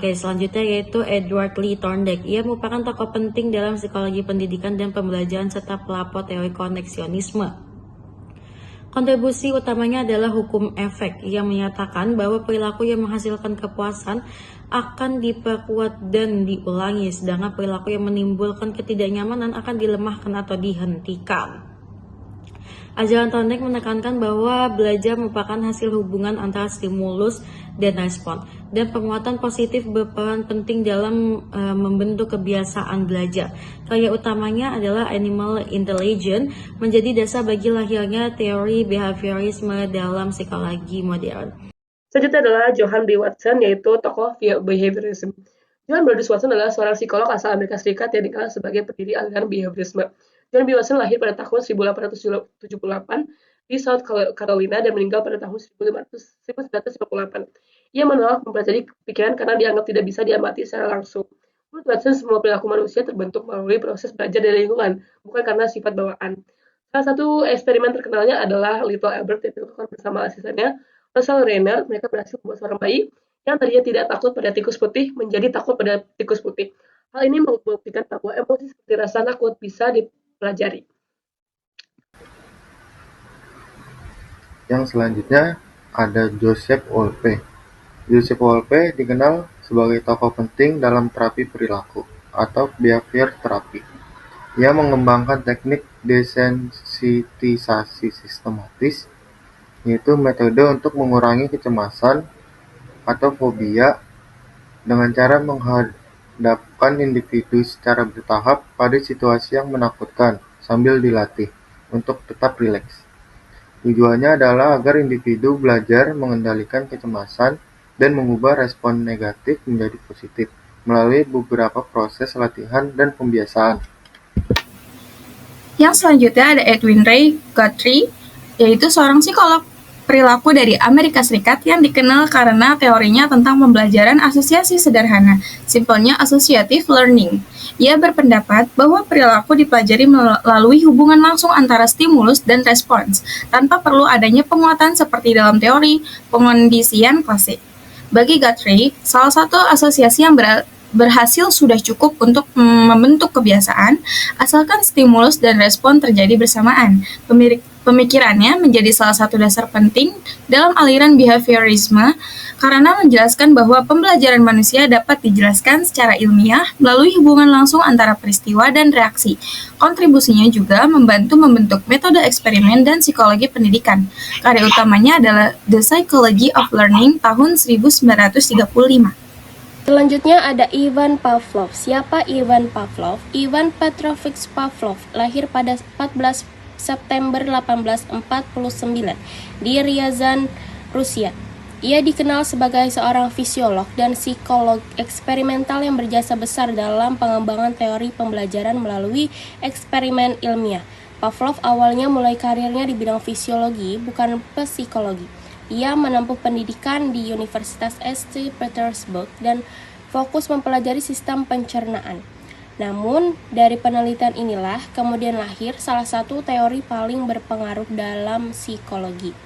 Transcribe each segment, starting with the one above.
Oke, selanjutnya yaitu Edward Lee Thorndike. Ia merupakan tokoh penting dalam psikologi pendidikan dan pembelajaran serta pelapor teori koneksionisme. Kontribusi utamanya adalah hukum efek yang menyatakan bahwa perilaku yang menghasilkan kepuasan akan diperkuat dan diulangi, sedangkan perilaku yang menimbulkan ketidaknyamanan akan dilemahkan atau dihentikan. Ajaran Thorndike menekankan bahwa belajar merupakan hasil hubungan antara stimulus dan respon, dan penguatan positif berperan penting dalam membentuk kebiasaan belajar. Karya utamanya adalah Animal Intelligence, menjadi dasar bagi lahirnya teori behaviorisme dalam psikologi modern. Selanjutnya adalah Johann B. Watson, yaitu tokoh behaviorism. Johann Brodus Watson adalah seorang psikolog asal Amerika Serikat yang dikenal sebagai pendiri aliran behaviorisme. John B. Watson lahir pada tahun 1878 di South Carolina dan meninggal pada tahun 1958. Ia menolak mempelajari pikiran karena dianggap tidak bisa diamati secara langsung. Menurut Watson, semua perilaku manusia terbentuk melalui proses belajar dari lingkungan, bukan karena sifat bawaan. Salah satu eksperimen terkenalnya adalah Little Albert yang dilakukan bersama asistennya Russell Reiner. Mereka berhasil membuat seorang bayi yang tadinya tidak takut pada tikus putih menjadi takut pada tikus putih. Hal ini membuktikan bahwa emosi seperti rasa takut bisa dipelajari. Yang selanjutnya ada Joseph Wolpe. Joseph Wolpe dikenal sebagai tokoh penting dalam terapi perilaku atau behavior terapi. Ia mengembangkan teknik desensitisasi sistematis, yaitu metode untuk mengurangi kecemasan atau fobia dengan cara menghadapkan individu secara bertahap pada situasi yang menakutkan sambil dilatih untuk tetap rileks. Tujuannya adalah agar individu belajar mengendalikan kecemasan dan mengubah respon negatif menjadi positif melalui beberapa proses latihan dan pembiasaan. Yang selanjutnya ada Edwin Ray Guthrie, yaitu seorang psikolog perilaku dari Amerika Serikat yang dikenal karena teorinya tentang pembelajaran asosiasi sederhana, simpelnya associative learning. Ia berpendapat bahwa perilaku dipelajari melalui hubungan langsung antara stimulus dan respons, tanpa perlu adanya penguatan seperti dalam teori pengondisian klasik. Bagi Guthrie, salah satu asosiasi yang berhasil sudah cukup untuk membentuk kebiasaan, asalkan stimulus dan respon terjadi bersamaan. Pemikirannya menjadi salah satu dasar penting dalam aliran behaviorisme karena menjelaskan bahwa pembelajaran manusia dapat dijelaskan secara ilmiah melalui hubungan langsung antara peristiwa dan reaksi. Kontribusinya juga membantu membentuk metode eksperimen dan psikologi pendidikan. Karya utamanya adalah The Psychology of Learning tahun 1935. Selanjutnya ada Ivan Pavlov. Siapa Ivan Pavlov? Ivan Petrovich Pavlov lahir pada 14 September 1849 di Ryazan, Rusia. Ia dikenal sebagai seorang fisiolog dan psikolog eksperimental yang berjasa besar dalam pengembangan teori pembelajaran melalui eksperimen ilmiah. Pavlov awalnya mulai karirnya di bidang fisiologi, bukan psikologi. Ia menempuh pendidikan di Universitas St. Petersburg dan fokus mempelajari sistem pencernaan. Namun, dari penelitian inilah kemudian lahir salah satu teori paling berpengaruh dalam psikologi,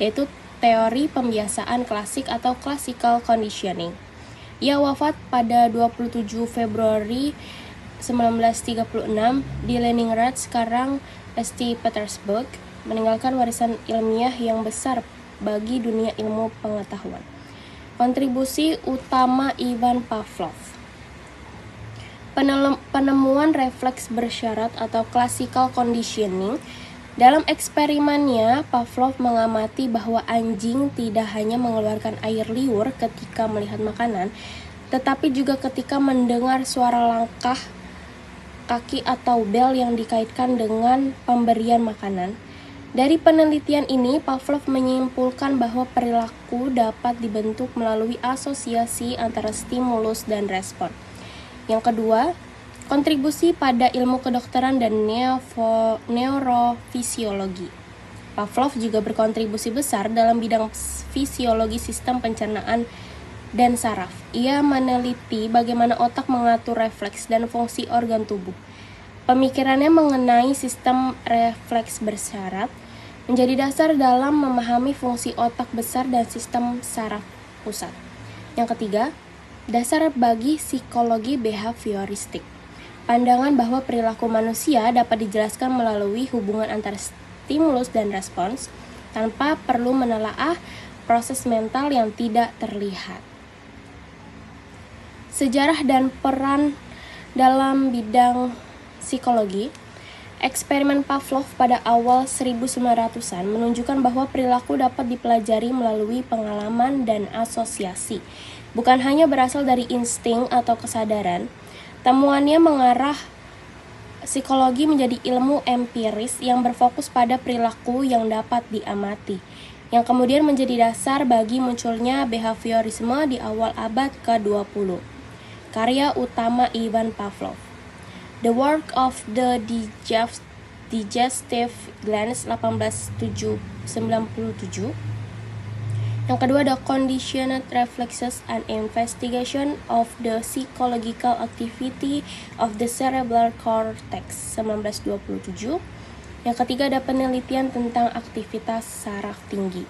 yaitu teori pembiasaan klasik atau classical conditioning. Ia wafat pada 27 Februari 1936 di Leningrad, sekarang St. Petersburg, meninggalkan warisan ilmiah yang besar bagi dunia ilmu pengetahuan. Kontribusi utama Ivan Pavlov: penemuan refleks bersyarat atau classical conditioning. Dalam eksperimennya, Pavlov mengamati bahwa anjing tidak hanya mengeluarkan air liur ketika melihat makanan, tetapi juga ketika mendengar suara langkah kaki atau bel yang dikaitkan dengan pemberian makanan. Dari penelitian ini, Pavlov menyimpulkan bahwa perilaku dapat dibentuk melalui asosiasi antara stimulus dan respon. Yang kedua, kontribusi pada ilmu kedokteran dan neurofisiologi. Pavlov juga berkontribusi besar dalam bidang fisiologi sistem pencernaan dan saraf. Ia meneliti bagaimana otak mengatur refleks dan fungsi organ tubuh. Pemikirannya mengenai sistem refleks bersyarat menjadi dasar dalam memahami fungsi otak besar dan sistem saraf pusat. Yang ketiga, Dasar bagi psikologi behavioristik. Pandangan bahwa perilaku manusia dapat dijelaskan melalui hubungan antara stimulus dan respons tanpa perlu menelaah proses mental yang tidak terlihat. Sejarah dan peran dalam bidang psikologi. Eksperimen Pavlov pada awal 1900-an menunjukkan bahwa perilaku dapat dipelajari melalui pengalaman dan asosiasi, bukan hanya berasal dari insting atau kesadaran. Temuannya mengarah psikologi menjadi ilmu empiris yang berfokus pada perilaku yang dapat diamati, yang kemudian menjadi dasar bagi munculnya behaviorisme di awal abad ke-20. Karya utama Ivan Pavlov. The Work of the Digestive Glands 1897. Yang kedua, The Conditioned Reflexes and Investigation of the Psychological Activity of the Cerebral Cortex 1927. Yang ketiga, ada penelitian tentang aktivitas saraf tinggi.